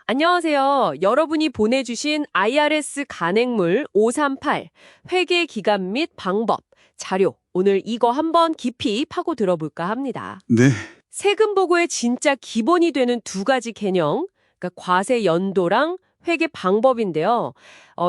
안녕하세요. 여러분이 보내주신 IRS 간행물 538, 회계 기간 및 방법, 자료, 오늘 이거 한번 깊이 파고 들어볼까 합니다. 네, 세금 보고의 진짜 기본이 되는 두 가지 개념, 그러니까 과세 연도랑 회계 방법인데요.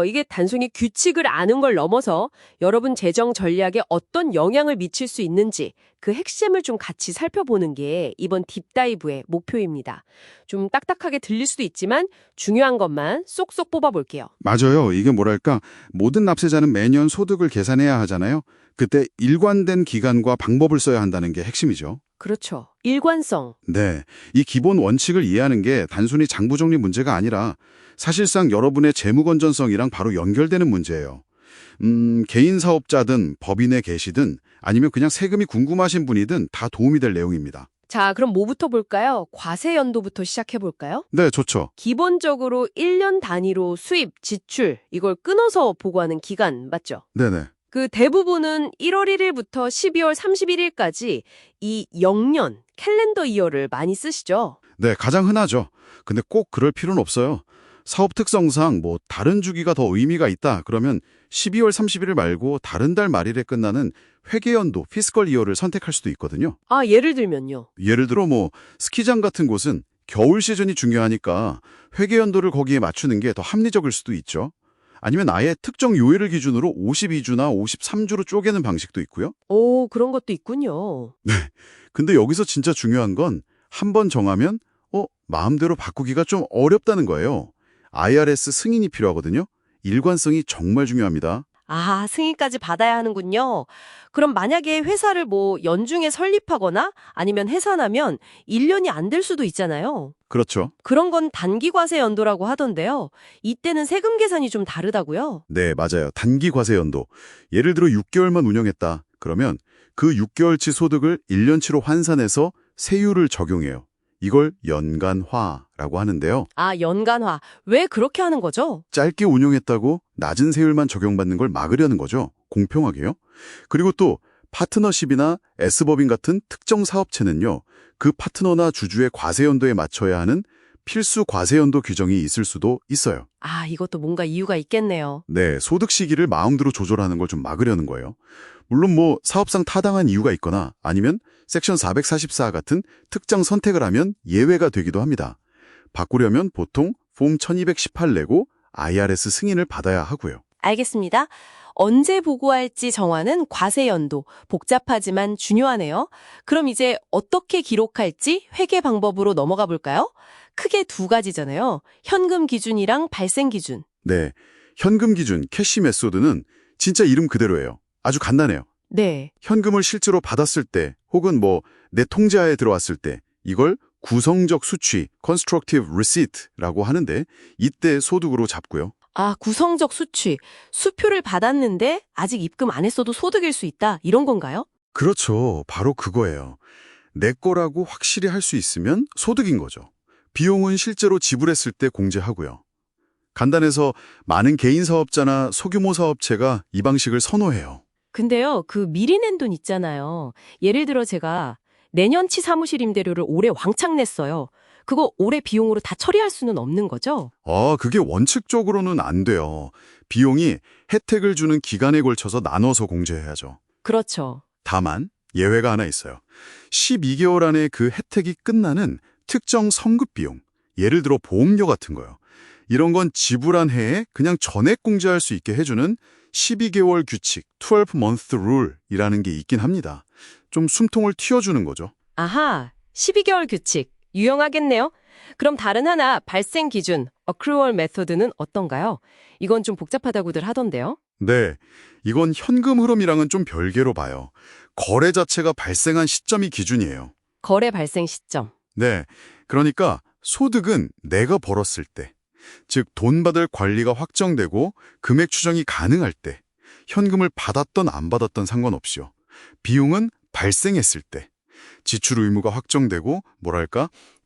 이게 단순히 규칙을 아는 걸 넘어서 여러분 재정 전략에 어떤 영향을 미칠 수 있는지 그 핵심을 좀 같이 살펴보는 게 이번 딥다이브의 목표입니다. 좀 딱딱하게 들릴 수도 있지만 중요한 것만 쏙쏙 뽑아볼게요. 맞아요. 이게 뭐랄까, 모든 납세자는 매년 소득을 계산해야 하잖아요. 그때 일관된 기간과 방법을 써야 한다는 게 핵심이죠. 그렇죠. 일관성. 네, 이 기본 원칙을 이해하는 게 단순히 장부 정리 문제가 아니라 사실상 여러분의 재무 건전성이랑 바로 연결되는 문제예요. 개인 사업자든 법인에 계시든 아니면 그냥 세금이 궁금하신 분이든 다 도움이 될 내용입니다. 자, 그럼 뭐부터 볼까요? 과세 연도부터 시작해볼까요? 네, 좋죠. 기본적으로 1년 단위로 수입, 지출, 이걸 끊어서 보고하는 기간 맞죠? 네네. 그 대부분은 1월 1일부터 12월 31일까지 이 영년, 캘린더 이어를 많이 쓰시죠? 네, 가장 흔하죠. 근데 꼭 그럴 필요는 없어요. 사업 특성상 다른 주기가 더 의미가 있다 그러면 12월 31일 말고 다른 달 말일에 끝나는 회계연도 피스컬 이어를 선택할 수도 있거든요. 아, 예를 들면요. 예를 들어 스키장 같은 곳은 겨울 시즌이 중요하니까 회계연도를 거기에 맞추는 게 더 합리적일 수도 있죠. 아니면 아예 특정 요일을 기준으로 52주나 53주로 쪼개는 방식도 있고요. 오, 그런 것도 있군요. 근데 여기서 진짜 중요한 건 한 번 정하면 마음대로 바꾸기가 좀 어렵다는 거예요. IRS 승인이 필요하거든요. 일관성이 정말 중요합니다. 아, 승인까지 받아야 하는군요. 그럼 만약에 회사를 연중에 설립하거나 아니면 해산하면 1년이 안 될 수도 있잖아요. 그렇죠. 그런 건 단기과세 연도라고 하던데요. 이때는 세금 계산이 좀 다르다고요? 네, 맞아요. 단기 과세 연도. 예를 들어 6개월만 운영했다. 그러면 그 6개월치 소득을 1년치로 환산해서 세율을 적용해요. 이걸 연간화라고 하는데요. 아, 연간화. 왜 그렇게 하는 거죠? 짧게 운용했다고 낮은 세율만 적용받는 걸 막으려는 거죠. 공평하게요. 그리고 또 파트너십이나 S법인 같은 특정 사업체는요. 그 파트너나 주주의 과세연도에 맞춰야 하는 필수 과세연도 규정이 있을 수도 있어요. 아, 이것도 뭔가 이유가 있겠네요. 네, 소득 시기를 마음대로 조절하는 걸 좀 막으려는 거예요. 물론 사업상 타당한 이유가 있거나 아니면 섹션 444 같은 특정 선택을 하면 예외가 되기도 합니다. 바꾸려면 보통 폼 1218 내고 IRS 승인을 받아야 하고요. 알겠습니다. 언제 보고할지 정하는 과세 연도. 복잡하지만 중요하네요. 그럼 이제 어떻게 기록할지 회계 방법으로 넘어가 볼까요? 크게 두 가지잖아요. 현금 기준이랑 발생 기준. 네, 현금 기준 캐시 메소드는 진짜 이름 그대로예요. 아주 간단해요. 네. 현금을 실제로 받았을 때 혹은 내 통제하에 들어왔을 때 이걸 구성적 수취, constructive receipt라고 하는데 이때 소득으로 잡고요. 아, 구성적 수취. 수표를 받았는데 아직 입금 안 했어도 소득일 수 있다. 이런 건가요? 그렇죠. 바로 그거예요. 내 거라고 확실히 할 수 있으면 소득인 거죠. 비용은 실제로 지불했을 때 공제하고요. 간단해서 많은 개인 사업자나 소규모 사업체가 이 방식을 선호해요. 근데요, 그 미리 낸 돈 있잖아요. 예를 들어 제가 내년치 사무실 임대료를 올해 왕창 냈어요. 그거 올해 비용으로 다 처리할 수는 없는 거죠? 그게 원칙적으로는 안 돼요. 비용이 혜택을 주는 기간에 걸쳐서 나눠서 공제해야죠. 그렇죠. 다만 예외가 하나 있어요. 12개월 안에 그 혜택이 끝나는 특정 성급 비용, 예를 들어 보험료 같은 거요. 이런 건 지불한 해에 그냥 전액 공제할 수 있게 해주는 12개월 규칙, 12month rule이라는 게 있긴 합니다. 좀 숨통을 틔워주는 거죠. 아하, 12개월 규칙. 유용하겠네요. 그럼 다른 하나, 발생 기준, accrual method는 어떤가요? 이건 좀 복잡하다고들 하던데요. 네, 이건 현금 흐름이랑은 좀 별개로 봐요. 거래 자체가 발생한 시점이 기준이에요. 거래 발생 시점. 네, 그러니까 소득은 내가 벌었을 때, 즉 돈 받을 관리가 확정되고 금액 추정이 가능할 때, 현금을 받았던 안 받았던 상관없이요. 비용은 발생했을 때, 지출 의무가 확정되고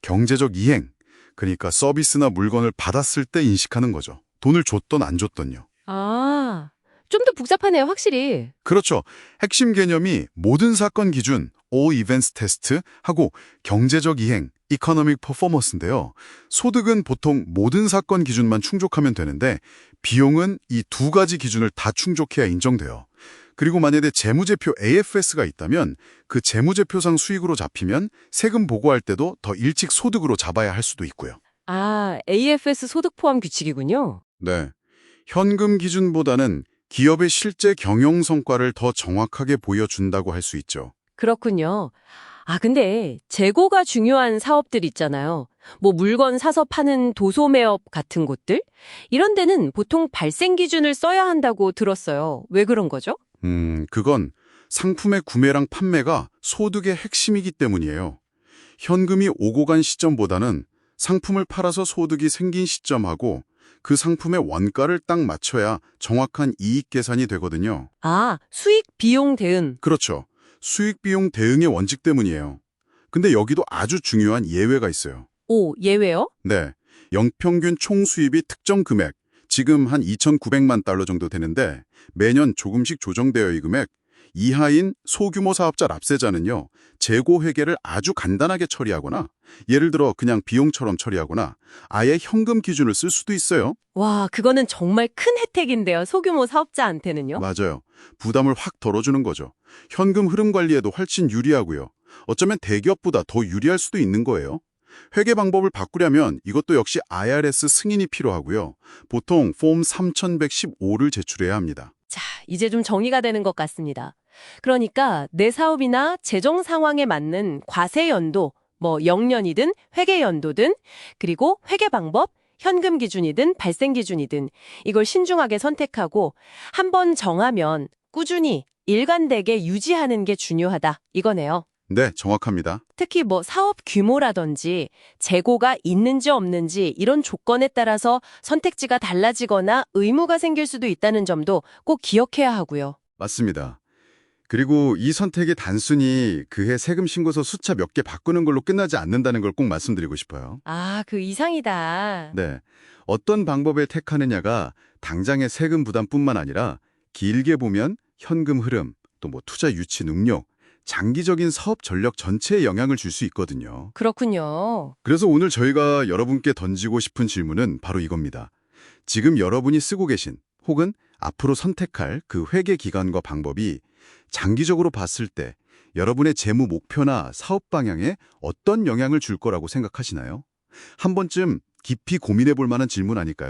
경제적 이행, 그러니까 서비스나 물건을 받았을 때 인식하는 거죠. 돈을 줬던 안 줬던요. 아, 좀 더 복잡하네요, 확실히. 그렇죠. 핵심 개념이 모든 사건 기준 All Events Test 하고 경제적 이행, Economic Performance인데요. 소득은 보통 모든 사건 기준만 충족하면 되는데 비용은 이 두 가지 기준을 다 충족해야 인정돼요. 그리고 만약에 재무제표 AFS가 있다면 그 재무제표상 수익으로 잡히면 세금 보고할 때도 더 일찍 소득으로 잡아야 할 수도 있고요. 아, AFS 소득 포함 규칙이군요. 네. 현금 기준보다는 기업의 실제 경영 성과를 더 정확하게 보여준다고 할 수 있죠. 그렇군요. 아, 근데 재고가 중요한 사업들 있잖아요. 뭐 물건 사서 파는 도소매업 같은 곳들? 이런 데는 보통 발생 기준을 써야 한다고 들었어요. 왜 그런 거죠? 그건 상품의 구매랑 판매가 소득의 핵심이기 때문이에요. 현금이 오고 간 시점보다는 상품을 팔아서 소득이 생긴 시점하고 그 상품의 원가를 딱 맞춰야 정확한 이익 계산이 되거든요. 아, 수익 비용 대응. 그렇죠. 수익 비용 대응의 원칙 때문이에요. 근데 여기도 아주 중요한 예외가 있어요. 오, 예외요? 네. 연평균 총 수입이 특정 금액, 지금 한 2,900만 달러 정도 되는데 매년 조금씩 조정되어 이 금액 이하인 소규모 사업자 납세자는요. 재고 회계를 아주 간단하게 처리하거나 예를 들어 그냥 비용처럼 처리하거나 아예 현금 기준을 쓸 수도 있어요. 와, 그거는 정말 큰 혜택인데요. 소규모 사업자한테는요? 맞아요. 부담을 확 덜어주는 거죠. 현금 흐름 관리에도 훨씬 유리하고요. 어쩌면 대기업보다 더 유리할 수도 있는 거예요. 회계 방법을 바꾸려면 이것도 역시 IRS 승인이 필요하고요. 보통 폼 3115를 제출해야 합니다. 자, 이제 좀 정리가 되는 것 같습니다. 그러니까 내 사업이나 재정 상황에 맞는 과세 연도, 뭐 영년이든 회계 연도든, 그리고 회계 방법, 현금 기준이든 발생 기준이든 이걸 신중하게 선택하고 한번 정하면 꾸준히 일관되게 유지하는 게 중요하다 이거네요. 네, 정확합니다. 특히 뭐 사업 규모라든지 재고가 있는지 없는지 이런 조건에 따라서 선택지가 달라지거나 의무가 생길 수도 있다는 점도 꼭 기억해야 하고요. 맞습니다. 그리고 이 선택이 단순히 그해 세금 신고서 숫자 몇 개 바꾸는 걸로 끝나지 않는다는 걸 꼭 말씀드리고 싶어요. 아, 그 이상이다. 네. 어떤 방법을 택하느냐가 당장의 세금 부담뿐만 아니라 길게 보면 현금 흐름, 또 뭐 투자 유치 능력, 장기적인 사업 전략 전체에 영향을 줄 수 있거든요. 그렇군요. 그래서 오늘 저희가 여러분께 던지고 싶은 질문은 바로 이겁니다. 지금 여러분이 쓰고 계신 혹은 앞으로 선택할 그 회계 기간과 방법이 장기적으로 봤을 때 여러분의 재무 목표나 사업 방향에 어떤 영향을 줄 거라고 생각하시나요? 한 번쯤 깊이 고민해 볼 만한 질문 아닐까요?